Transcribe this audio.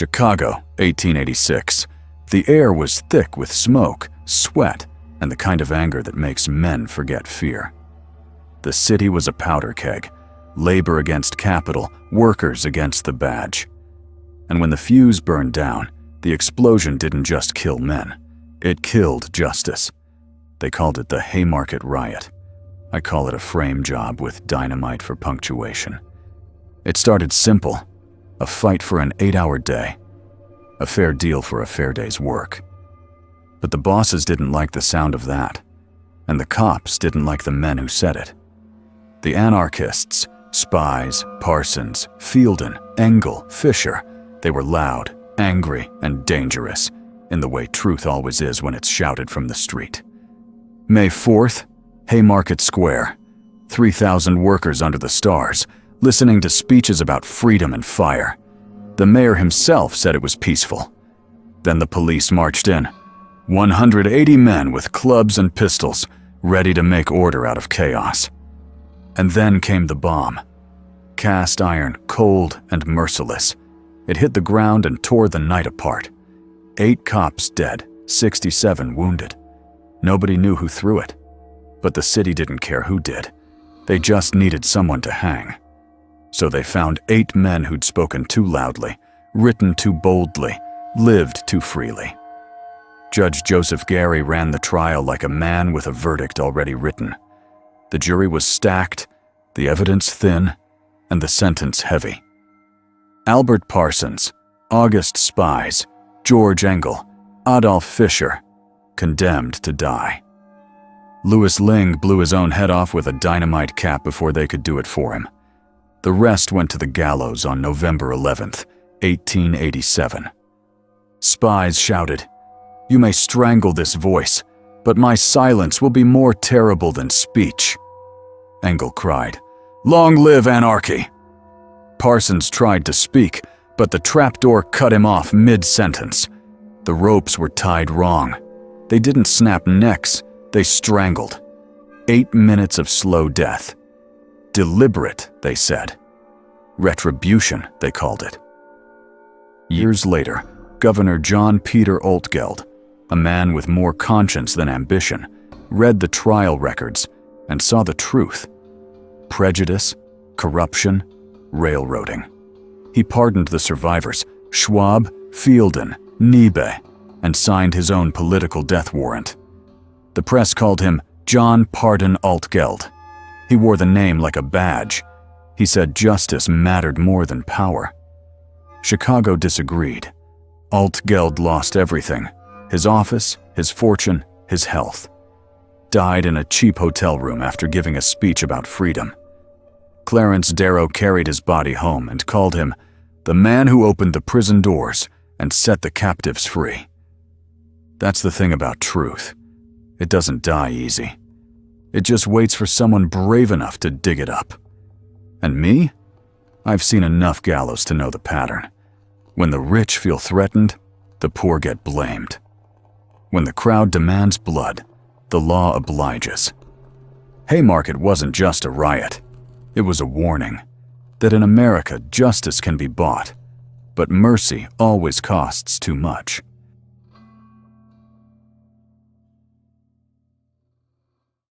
Chicago, 1886. The air was thick with smoke, sweat, and the kind of anger that makes men forget fear. The city was a powder keg, labor against capital, workers against the badge. And when the fuse burned down, the explosion didn't just kill men, it killed justice. They called it the Haymarket riot. I call it a frame job with dynamite for punctuation. It started simple, a fight for an 8-hour day, a fair deal for a fair day's work. But the bosses didn't like the sound of that, and the cops didn't like the men who said it. The anarchists, Spies, Parsons, Fielden, Engel, Fisher, they were loud, angry, and dangerous, in the way truth always is when it's shouted from the street. May 4th, Haymarket Square. 3,000 workers under the stars, listening to speeches about freedom and fire. The mayor himself said it was peaceful. Then the police marched in. 180 men with clubs and pistols, ready to make order out of chaos. And then came the bomb. Cast iron, cold and merciless. It hit the ground and tore the night apart. 8 cops dead, 67 wounded. Nobody knew who threw it. But the city didn't care who did. They just needed someone to hang. So they found 8 men who'd spoken too loudly, written too boldly, lived too freely. Judge Joseph Gary ran the trial like a man with a verdict already written. The jury was stacked, the evidence thin, and the sentence heavy. Albert Parsons, August Spies, George Engel, Adolf Fischer, condemned to die. Louis Ling blew his own head off with a dynamite cap before they could do it for him. The rest went to the gallows on November 11th, 1887. Spies shouted, "You may strangle this voice, but my silence will be more terrible than speech." Engel cried, "Long live anarchy!" Parsons tried to speak, but the trapdoor cut him off mid-sentence. The ropes were tied wrong. They didn't snap necks, they strangled. 8 minutes of slow death. Deliberate, they said. Retribution, they called it. Years later, Governor John Peter Altgeld, a man with more conscience than ambition, read the trial records and saw the truth. Prejudice, corruption, railroading. He pardoned the survivors, Schwab, Fielden, Niebe, and signed his own political death warrant. The press called him John Pardon Altgeld. He wore the name like a badge. He said justice mattered more than power. Chicago disagreed. Altgeld lost everything: his office, his fortune, his health. Died in a cheap hotel room after giving a speech about freedom. Clarence Darrow carried his body home and called him the man who opened the prison doors and set the captives free. That's the thing about truth. It doesn't die easy. It just waits for someone brave enough to dig it up. And me? I've seen enough gallows to know the pattern. When the rich feel threatened, the poor get blamed. When the crowd demands blood, the law obliges. Haymarket wasn't just a riot. It was a warning that in America justice can be bought, but mercy always costs too much.